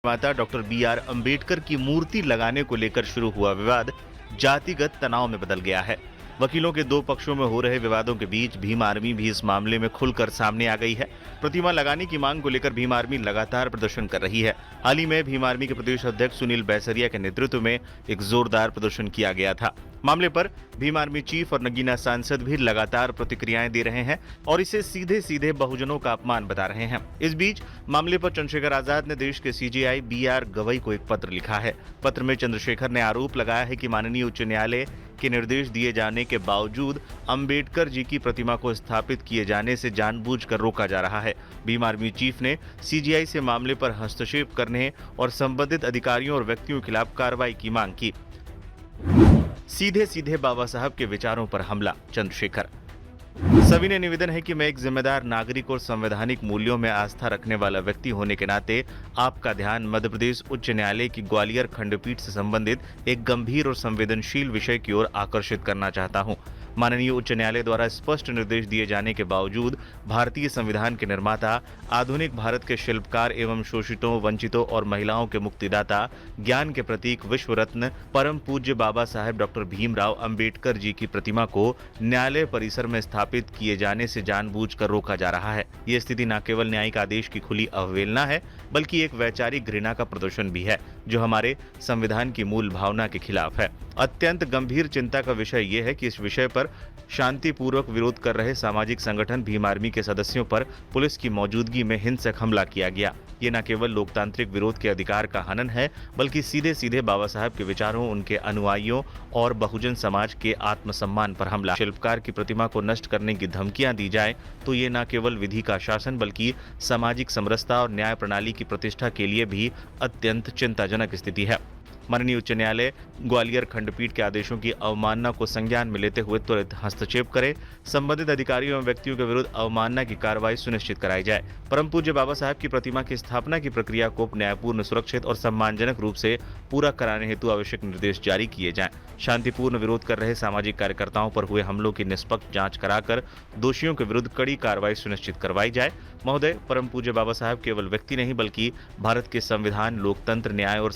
माता doctor B R. Ambedkar की मूर्ति लगाने को लेकर शुरू हुआ विवाद जातिगत तनाव में बदल गया है। वकीलों के दो पक्षों में हो रहे विवादों के बीच भीम आर्मी भी इस मामले में खुलकर सामने आ गई है। प्रतिमा लगाने की मांग को लेकर भीम आर्मी लगातार प्रदर्शन कर रही है। हाल ही में भीम आर्मी के प्रदेश अध्यक्ष सुनील बैसरिया के नेतृत्व में एक जोरदार प्रदर्शन किया गया था। मामले पर भीम आर्मी चीफ और नगीना सांसद भी लगातार प्रतिक्रियाएं दे रहे हैं और इसे सीधे सीधे बहुजनों का अपमान बता रहे हैं। इस बीच मामले पर चंद्रशेखर आजाद ने देश के सीजेआई बी.आर. गवई को एक पत्र लिखा है। पत्र में चंद्रशेखर ने आरोप लगाया है कि माननीय उच्च न्यायालय के निर्देश दिए जाने के बावजूद अंबेडकर जी की प्रतिमा को स्थापित किए जाने से जानबूझकर रोका जा रहा है। भीम आर्मी चीफ ने सीजेआई से मामले पर हस्तक्षेप करने और संबंधित अधिकारियों और व्यक्तियों के खिलाफ कार्रवाई की मांग की। सीधे सीधे बाबा साहब के विचारों पर हमला, चंद्रशेखर। सभी ने निवेदन है कि मैं एक जिम्मेदार नागरिक और संवैधानिक मूल्यों में आस्था रखने वाला व्यक्ति होने के नाते आपका ध्यान मध्य प्रदेश उच्च न्यायालय की ग्वालियर खंडपीठ से संबंधित एक गंभीर और संवेदनशील विषय की ओर आकर्षित करना चाहता हूं। माननीय उच्च न्यायालय द्वारा स्पष्ट निर्देश दिए जाने के बावजूद भारतीय संविधान के निर्माता, आधुनिक भारत के शिल्पकार एवं शोषितों, वंचितों और महिलाओं के मुक्तिदाता, ज्ञान के प्रतीक, विश्व रत्न, परम पूज्य बाबा साहेब डॉक्टर भीमराव अंबेडकर जी की प्रतिमा को न्यायालय परिसर में स्थापित किए जाने से जानबूझकर रोका जा रहा है। ये स्थिति न केवल न्यायिक आदेश की खुली अवहेलना है, बल्कि एक वैचारिक घृणा का प्रदर्शन भी है, जो हमारे संविधान की मूल भावना के खिलाफ है। अत्यंत गंभीर चिंता का विषय यह है कि इस विषय पर शांतिपूर्वक विरोध कर रहे सामाजिक संगठन भीम आर्मी के सदस्यों पर पुलिस की मौजूदगी में हिंसक हमला किया गया। ये न केवल लोकतांत्रिक विरोध के अधिकार का हनन है, बल्कि सीधे सीधे बाबा साहब के विचारों, उनके अनुयायियों और बहुजन समाज के आत्मसम्मान पर हमला। शिल्पकार की प्रतिमा को नष्ट करने की धमकियां दी जाए तो ये न केवल विधि का शासन बल्कि सामाजिक समरसता और न्याय प्रणाली की प्रतिष्ठा के लिए भी अत्यंत चिंताजनक स्थिति है। माननीय उच्च न्यायालय ग्वालियर खंडपीठ के आदेशों की अवमानना को संज्ञान में लेते हुए त्वरित हस्तक्षेप करे, संबंधित अधिकारियों एवं व्यक्तियों के विरुद्ध अवमानना की कार्रवाई सुनिश्चित कराई जाए। परम पूज्य बाबा साहब की प्रतिमा की स्थापना की प्रक्रिया को न्यायपूर्ण, सुरक्षित और सम्मानजनक रूप से पूरा कराने हेतु आवश्यक निर्देश जारी किए जाएं। शांतिपूर्ण विरोध कर रहे सामाजिक कार्यकर्ताओं पर हुए हमलों की निष्पक्ष जांच कराकर दोषियों के विरुद्ध कड़ी कार्रवाई सुनिश्चित करवाई जाए। महोदय, परम पूज्य बाबा साहब केवल व्यक्ति नहीं बल्कि भारत के संविधान, लोकतंत्र, न्याय और